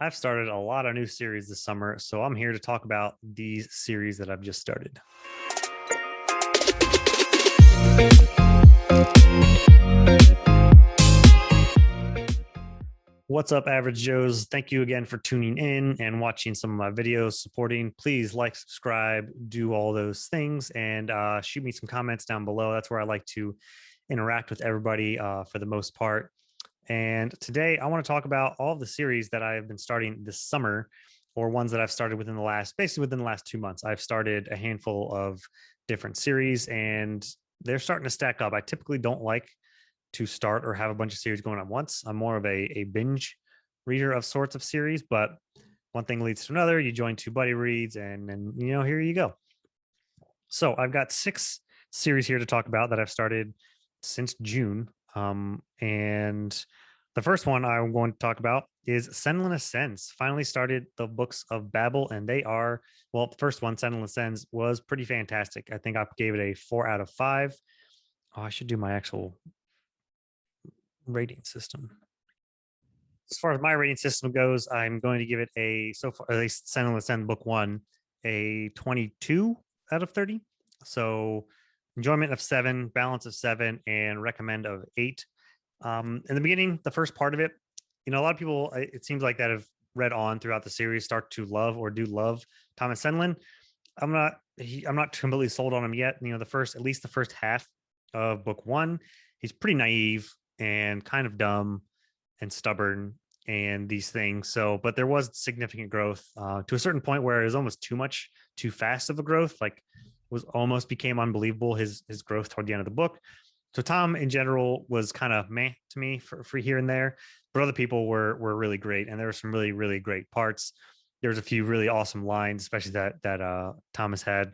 I've started a lot of new series this summer, so I'm here to talk about these series that I've just started. What's up, Average Joes? Thank you again for tuning in and watching some of my videos, supporting. Please like, subscribe, do all those things, and shoot me some comments down below. That's where I like to interact with everybody for the most part. And today I want to talk about all of the series that I've been starting this summer, or ones that I've started basically within the last 2 months. I've started a handful of different series and they're starting to stack up. I typically don't like to start or have a bunch of series going at once. I'm more of a binge reader of sorts of series, but one thing leads to another. You join two buddy reads, and here you go. So I've got 6 series here to talk about that I've started since June. And the first one I'm going to talk about is Senlin Ascends. Finally started the books of Babel, and they are, well, the first one, Senlin Ascends, was pretty fantastic. I think I gave it a 4 out of 5. Oh, I should do my actual rating system. As far as my rating system goes, I'm going to give it so far, at least Sentinel Ascend Book 1, a 22 out of 30. So enjoyment of 7, balance of 7, and recommend of 8. In the beginning, the first part of it, a lot of people, it seems like, that have read on throughout the series start to love or do love Thomas Senlin. I'm not completely sold on him yet. At least the first half of Book 1, he's pretty naive and kind of dumb and stubborn and these things. So, but there was significant growth to a certain point where it was almost too fast of a growth. Like, was almost became unbelievable his growth toward the end of the book. So Tom in general was kind of meh to me for here and there, but other people were really great, and there were some really really great parts. There's a few really awesome lines, especially that Thomas had,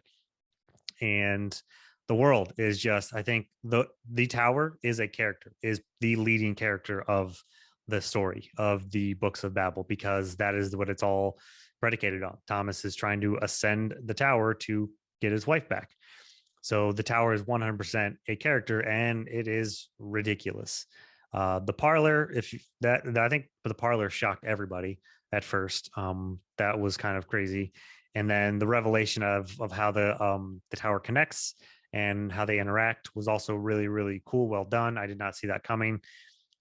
and the world is just, I think the tower is the leading character of the story of the books of Babel, because that is what it's all predicated on. Thomas is trying to ascend the tower to get his wife back. So the tower is 100% a character, and it is ridiculous. The parlor, I think the parlor shocked everybody at first. That was kind of crazy, and then the revelation of how the tower connects and how they interact was also really really cool. Well done. I did not see that coming.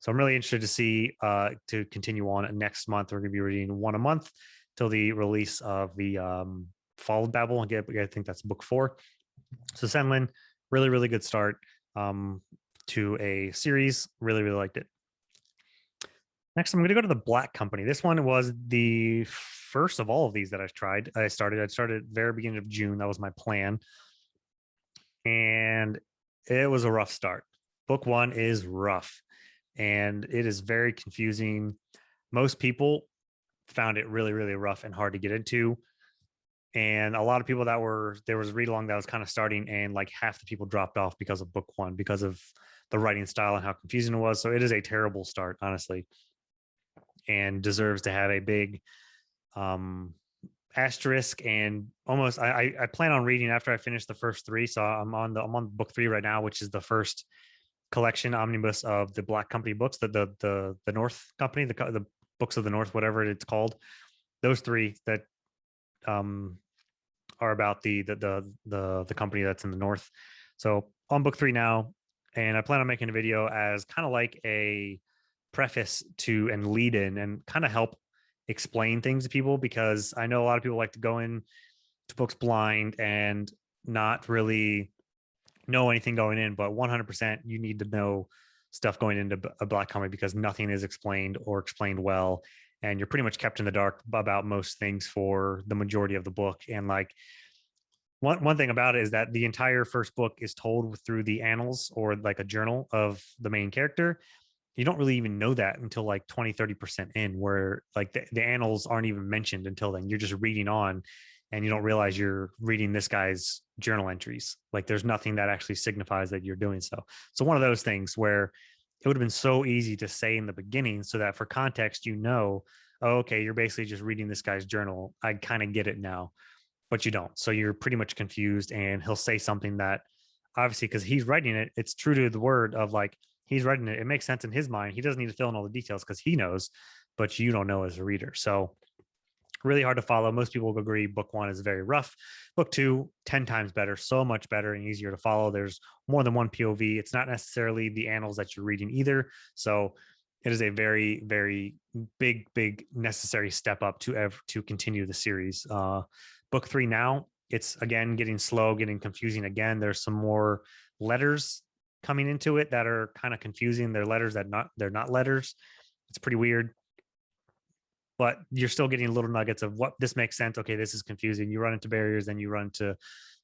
So I'm really interested to see to continue on next month. We're going to be reading one a month till the release of the Fall of Babel. I think that's book 4. So Senlin, really, really good start to a series. Really, really liked it. Next, I'm going to go to the Black Company. This one was the first of all of these that I've tried. I started very beginning of June. That was my plan. And it was a rough start. Book 1 is rough, and it is very confusing. Most people found it really, really rough and hard to get into. And a lot of people there was a read along that was kind of starting, and like half the people dropped off because of book 1, because of the writing style and how confusing it was. So it is a terrible start, honestly, and deserves to have a big asterisk. And almost, I plan on reading after I finish the first 3. So I'm on book 3 right now, which is the first collection omnibus of the Black Company books, the North Company, the books of the North, whatever it's called. Those 3 that are about the company that's in the North. So on book 3 now, and I plan on making a video as kind of like a preface to and lead in and kind of help explain things to people, because I know a lot of people like to go in to books blind and not really know anything going in, but 100% you need to know stuff going into a Black Company, because nothing is explained or explained well, and you're pretty much kept in the dark about most things for the majority of the book. And like, one thing about it is that the entire first book is told through the annals, or like a journal of the main character. You don't really even know that until like 20-30% in, where like the annals aren't even mentioned until then. You're just reading on, and you don't realize you're reading this guy's journal entries. Like, there's nothing that actually signifies that you're doing so. So one of those things where it would have been so easy to say in the beginning, so that for context, oh, okay, you're basically just reading this guy's journal. I kind of get it now, but you don't. So you're pretty much confused, and he'll say something that, obviously, because he's writing it, it's true to the word of like, he's writing it. It makes sense in his mind. He doesn't need to fill in all the details because he knows. but you don't know as a reader. So really hard to follow. Most people will agree book one is very rough. Book two, 10 times better, so much better and easier to follow. There's more than one POV. It's not necessarily the annals that you're reading either. So it is a very, very big necessary step up to continue the series. Book three now, it's again getting slow, getting confusing again. There's some more letters coming into it that are kind of confusing. They're letters that they're not letters. It's pretty weird, but you're still getting little nuggets of what this makes sense. Okay, this is confusing. You run into barriers, then you run into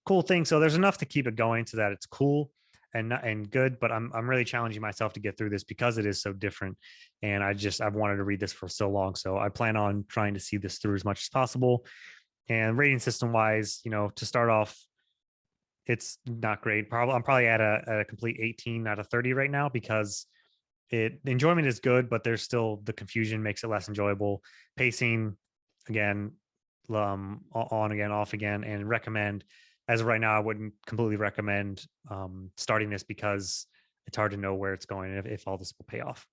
cool things. So there's enough to keep it going so that it's cool and good. But I'm really challenging myself to get through this because it is so different. And I've wanted to read this for so long. So I plan on trying to see this through as much as possible. And rating system wise, to start off, it's not great. I'm probably at a complete 18 out of 30 right now because the enjoyment is good, but there's still the confusion makes it less enjoyable. Pacing, again, on again, off again, and recommend. As of right now, I wouldn't completely recommend starting this because it's hard to know where it's going and if all this will pay off.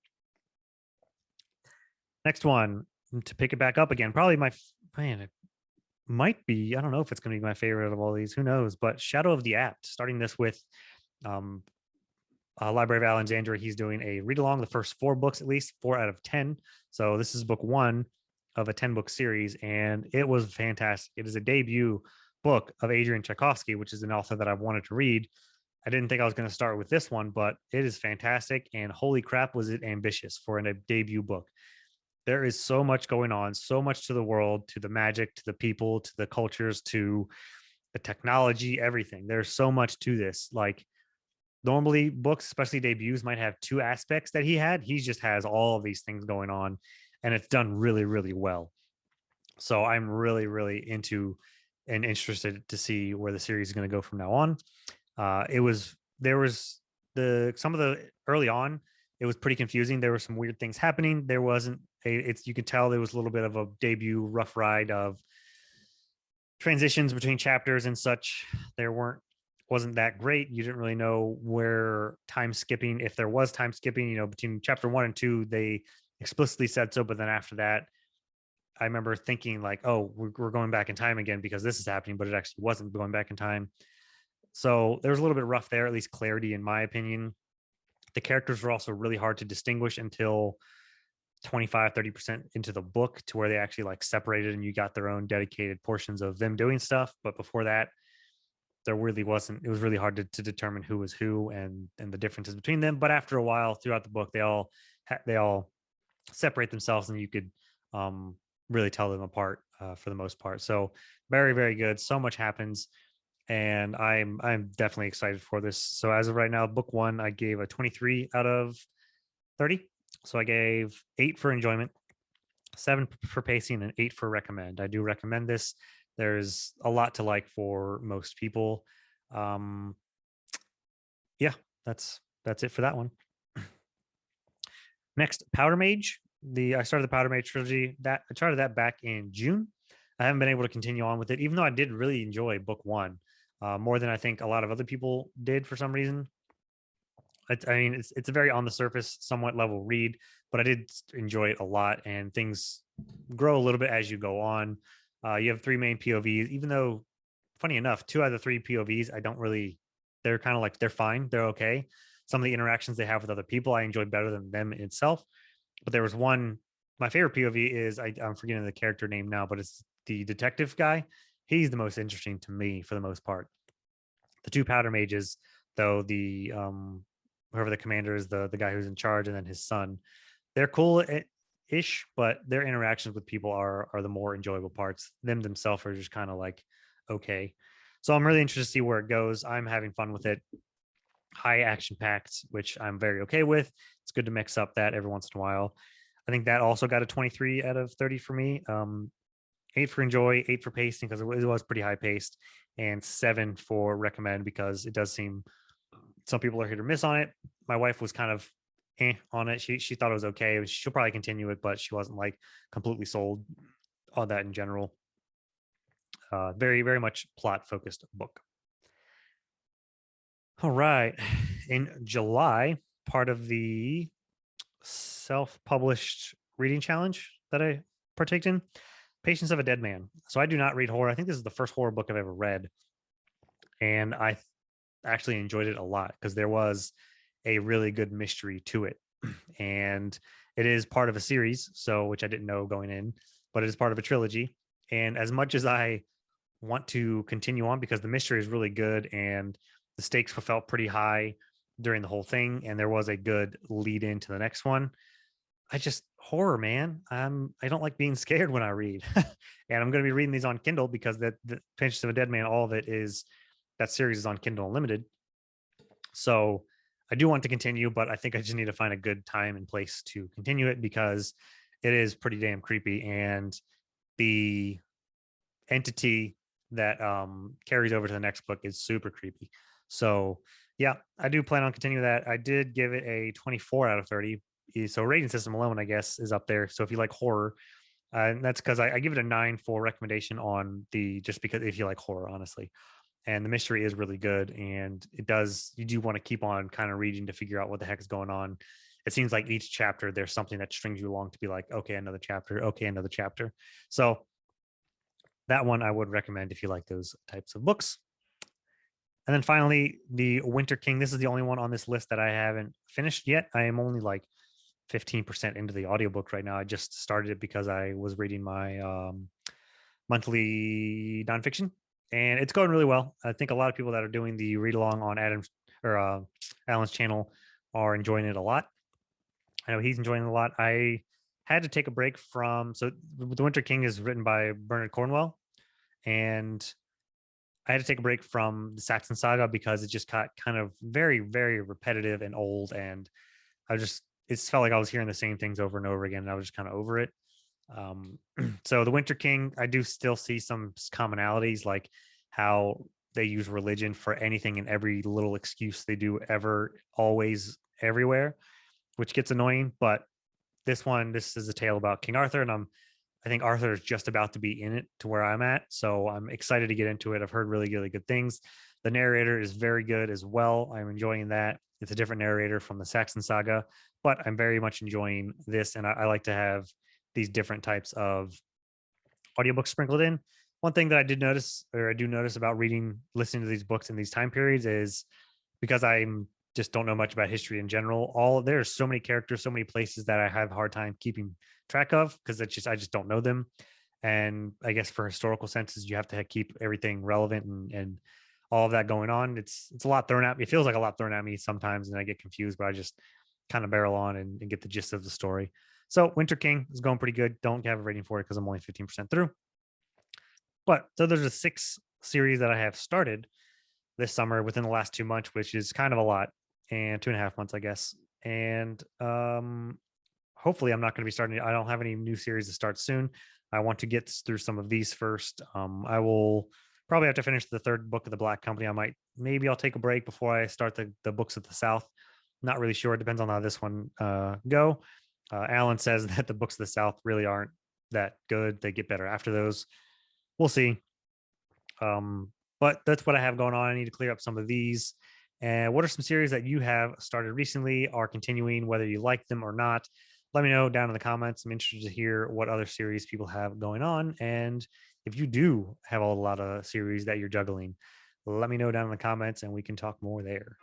Next one, to pick it back up again, probably it might be, I don't know if it's going to be my favorite of all these, who knows, but Shadow of the Apt, starting this with Library of Alexandria. He's doing a read along, the first 4 books, at least 4 out of 10. So this is book 1 of a 10-book series, and it was fantastic. It is a debut book of Adrian Tchaikovsky, which is an author that I've wanted to read. I didn't think I was going to start with this one, but it is fantastic. And holy crap, was it ambitious for a debut book. There is so much going on, so much to the world, to the magic, to the people, to the cultures, to the technology, everything. There's so much to this. Like, normally books, especially debuts, might have 2 aspects that he had. He just has all of these things going on, and it's done really, really well. So I'm really, really into and interested to see where the series is going to go from now on. There was some of the early on, it was pretty confusing. There were some weird things happening. There wasn't you could tell there was a little bit of a debut rough ride of transitions between chapters and such. Wasn't that great. You didn't really know where time skipping, if there was time skipping, between chapter 1 and 2, they explicitly said so. But then after that, I remember thinking like, oh, we're going back in time again because this is happening, but it actually wasn't going back in time. So there was a little bit rough there, at least clarity, in my opinion. The characters were also really hard to distinguish until 25-30% into the book, to where they actually like separated and you got their own dedicated portions of them doing stuff. But before that, there really wasn't. It was really hard to determine who was who and the differences between them. But after a while throughout the book, they all separate themselves, and you could really tell them apart for the most part. So very, very good. So much happens, and I'm definitely excited for this. So as of right now, book 1, I gave a 23 out of 30. So I gave 8 for enjoyment, 7 for pacing, and 8 for recommend. I do recommend this. There's a lot to like for most people. Yeah, that's it for that one. Next, Powder Mage. I started the Powder Mage trilogy. That I started that back in June. I haven't been able to continue on with it, even though I did really enjoy book 1 more than I think a lot of other people did for some reason. It's a very on the surface, somewhat level read, but I did enjoy it a lot, and things grow a little bit as you go on. You have 3 main POVs, even though, funny enough, 2 out of the 3 POVs, they're kind of like, they're fine. They're okay. Some of the interactions they have with other people, I enjoy better than them in itself. But there was one, my favorite POV is, I'm forgetting the character name now, but it's the detective guy. He's the most interesting to me for the most part. The 2 powder mages, though, whoever the commander is, the guy who's in charge, and then his son, they're cool ish, but their interactions with people are the more enjoyable parts. Them themselves are just kind of like okay. So I'm really interested to see where it goes. I'm having fun with it. High action packed, which I'm very okay with. It's good to mix up that every once in a while. I think that also got a 23 out of 30 for me. 8 for enjoy, 8 for pacing because it was pretty high paced, and 7 for recommend because it does seem some people are hit or miss on it. My wife was kind of on it. She thought it was okay. She'll probably continue it, but she wasn't like completely sold on that in general. Very, very much plot focused book. All right. In July, part of the self-published reading challenge, that I partake in. Patience of a Dead Man. So I do not read horror. I think this is the first horror book I've ever read, and I actually enjoyed it a lot because there was a really good mystery to it. And it is part of a series, so which I didn't know going in, but it is part of a trilogy. And as much as I want to continue on because the mystery is really good and the stakes felt pretty high during the whole thing, and there was a good lead into the next one. I just horror, man. I don't like being scared when I read, and I'm going to be reading these on Kindle because the Patience of a Dead Man, all of it is that series is on Kindle Unlimited. So I do want to continue, but I think I just need to find a good time and place to continue it because it is pretty damn creepy, and the entity that carries over to the next book is super creepy. So yeah, I do plan on continuing that. I did give it a 24 out of 30. So rating system alone, I guess, is up there. So if you like horror, and that's because I give it a 9 for recommendation on the just because if you like horror, honestly. And the mystery is really good, and it does you do want to keep on kind of reading to figure out what the heck is going on. It seems like each chapter there's something that strings you along to be like, okay, another chapter, okay, another chapter. So that one I would recommend if you like those types of books. And then finally, The Winter King. This is the only one on this list that I haven't finished yet. I am only like 15% into the audiobook right now. I just started it because I was reading my monthly nonfiction, and it's going really well. I think a lot of people that are doing the read along on Adam's or Alan's channel are enjoying it a lot. I know he's enjoying it a lot. I had to take a break from The Winter King is written by Bernard Cornwell, and I had to take a break from the Saxon Saga because it just got kind of very, very repetitive and old, and it felt like I was hearing the same things over and over again, and I was just kind of over it. So the Winter King, I do still see some commonalities, like how they use religion for anything and every little excuse they do ever, always, everywhere, which gets annoying. But this is a tale about King Arthur, and I think Arthur is just about to be in it to where I'm at. So I'm excited to get into it. I've heard really, really good things. The narrator is very good as well. I'm enjoying that. It's a different narrator from the Saxon Saga, but I'm very much enjoying this. And I like to have these different types of audiobooks sprinkled in. One thing that I do notice about listening to these books in these time periods is because I'm just don't know much about history in general. There's so many characters, so many places that I have a hard time keeping track of because I just don't know them. And I guess for historical senses, you have to keep everything relevant and all of that going on. It's a lot thrown at me. It feels like a lot thrown at me sometimes, and I get confused, but I just kind of barrel on and get the gist of the story. So Winter King is going pretty good. Don't have a rating for it because I'm only 15% through. But so there's a 6 series that I have started this summer within the last 2 months, which is kind of a lot, and 2.5 months, I guess. And hopefully I'm not going to be starting. I don't have any new series to start soon. I want to get through some of these first. I will probably have to finish the 3rd book of the Black Company. Maybe I'll take a break before I start the books of the South. Not really sure. It depends on how this one go. Alan says that the books of the South really aren't that good. They get better after those. We'll see. But that's what I have going on. I need to clear up some of these. And what are some series that you have started recently, are continuing, whether you like them or not? Let me know down in the comments. I'm interested to hear what other series people have going on. And if you do have a lot of series that you're juggling, let me know down in the comments and we can talk more there.